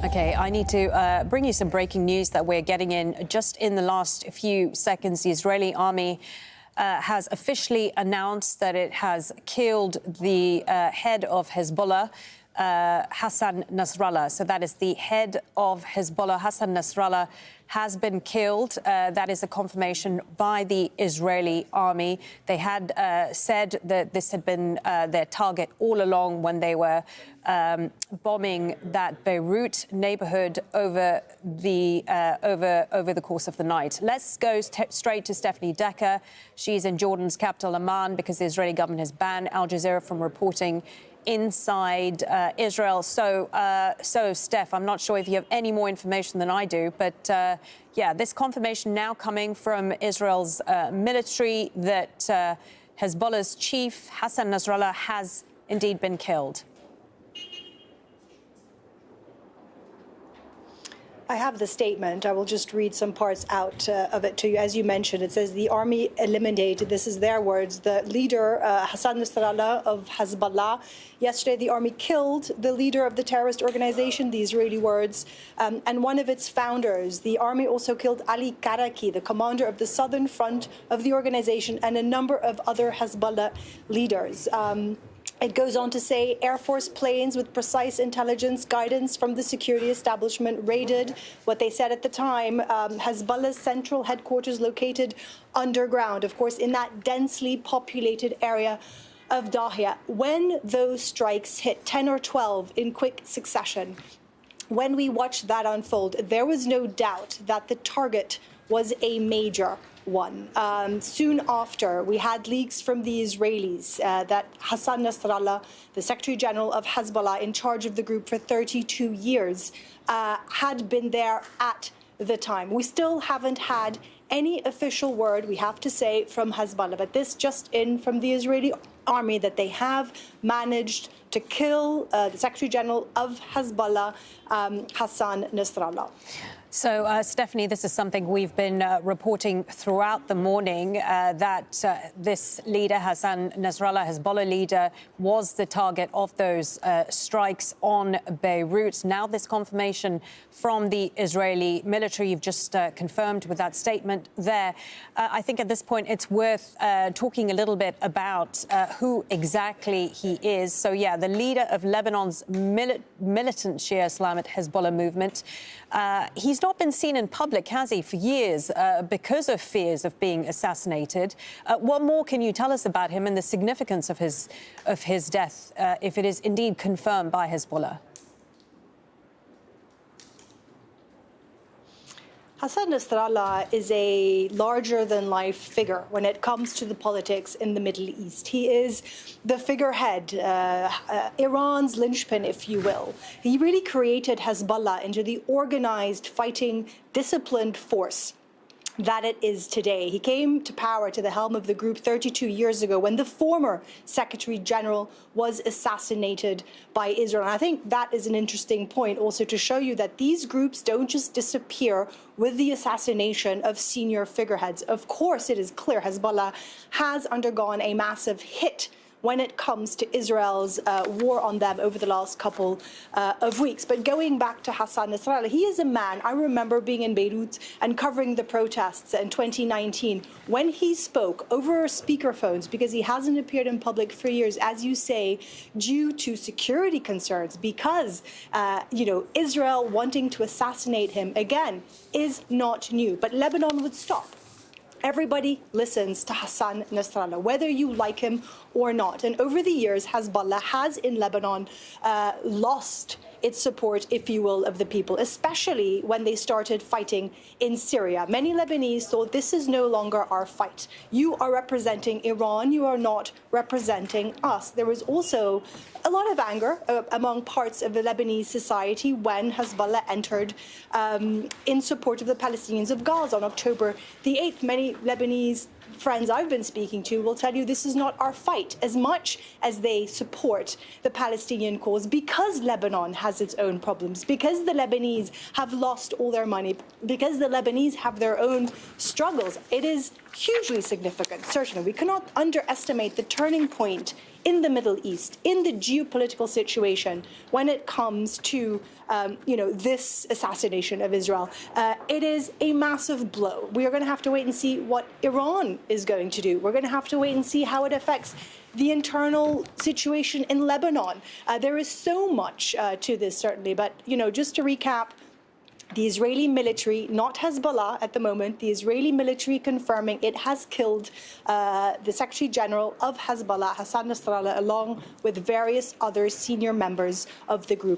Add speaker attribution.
Speaker 1: Okay, I need to bring you some breaking news that we're getting in just in the last few seconds. The Israeli army has officially announced that it has killed the head of Hezbollah, Hassan Nasrallah. So that is the head of Hezbollah, Hassan Nasallah, has been killed. That is a confirmation by the Israeli army. They had said that this had been their target all along when they were bombing that Beirut neighborhood over the course of the night. Let's go straight to Stephanie Decker. She's in Jordan's capital, Amman, because the Israeli government has banned Al Jazeera from reporting inside Israel. So, Steph, I'm not sure if you have any more information than I do, but yeah, this confirmation now coming from Israel's military that Hezbollah's chief, Hassan Nasallah, has indeed been killed.
Speaker 2: I have the statement. I will just read some parts out of it to you. As you mentioned, it says the army eliminated, this is their words, the leader, Hassan Nasallah of Hezbollah. Yesterday, the army killed the leader of the terrorist organization, the Israeli words, and one of its founders. The army also killed Ali Karaki, the commander of the southern front of the organization, and a number of other Hezbollah leaders. It goes on to say Air Force planes with precise intelligence guidance from the security establishment raided what they said at the time, Hezbollah's central headquarters located underground, of course, in that densely populated area of Dahia. When those strikes hit 10 or 12 in quick succession, when we watched that unfold, there was no doubt that the target was a major one. Soon after, we had leaks from the Israelis that Hassan Nasallah, the Secretary General of Hezbollah, in charge of the group for 32 years, had been there at the time. We still haven't had any official word, we have to say, from Hezbollah, but this just in from the Israeli army that they have managed to kill the Secretary General of Hezbollah, Hassan Nasallah.
Speaker 1: So, Stephanie, this is something we've been reporting throughout the morning, that this leader, Hassan Nasallah, Hezbollah leader, was the target of those strikes on Beirut. Now this confirmation from the Israeli military, you've just confirmed with that statement there. I think at this point it's worth talking a little bit about who exactly he is. So, yeah, the leader of Lebanon's militant Shia Islamist Hezbollah movement. He's not been seen in public, has he, for years because of fears of being assassinated. What more can you tell us about him and the significance of his death, if it is indeed confirmed by Hezbollah?
Speaker 2: Hassan Nasallah is a larger-than-life figure when it comes to the politics in the Middle East. He is the figurehead, Iran's linchpin, if you will. He really created Hezbollah into the organized, fighting, disciplined force that it is today. He came to power, to the helm of the group 32 years ago when the former Secretary General was assassinated by Israel. And I think that is an interesting point also to show you that these groups don't just disappear with the assassination of senior figureheads. Of course, it is clear Hezbollah has undergone a massive hit when it comes to Israel's war on them over the last couple of weeks. But going back to Hassan Nasallah, he is a man, I remember being in Beirut and covering the protests in 2019, when he spoke over speakerphones, because he hasn't appeared in public for years, as you say, due to security concerns, because, Israel wanting to assassinate him, again, is not new. But Lebanon would stop. Everybody listens to Hassan Nasallah, whether you like him or not. And over the years, Hezbollah has in Lebanon lost its support, if you will, of the people, especially when they started fighting in Syria. Many Lebanese thought this is no longer our fight. You are representing Iran. You are not representing us. There was also a lot of anger among parts of the Lebanese society when Hezbollah entered in support of the Palestinians of Gaza on October the 8th. Many Lebanese friends I've been speaking to will tell you this is not our fight, as much as they support the Palestinian cause, because Lebanon has its own problems, because the Lebanese have lost all their money, because the Lebanese have their own struggles. It is hugely significant, certainly. We cannot underestimate the turning point in the Middle East, in the geopolitical situation, when it comes to this assassination of Israel, it is a massive blow. We are going to have to wait and see what Iran is going to do. We're going to have to wait and see how it affects the internal situation in Lebanon. There is so much to this, certainly. But, just to recap, the Israeli military, not Hezbollah at the moment, the Israeli military confirming it has killed the Secretary General of Hezbollah, Hassan Nasallah, along with various other senior members of the group.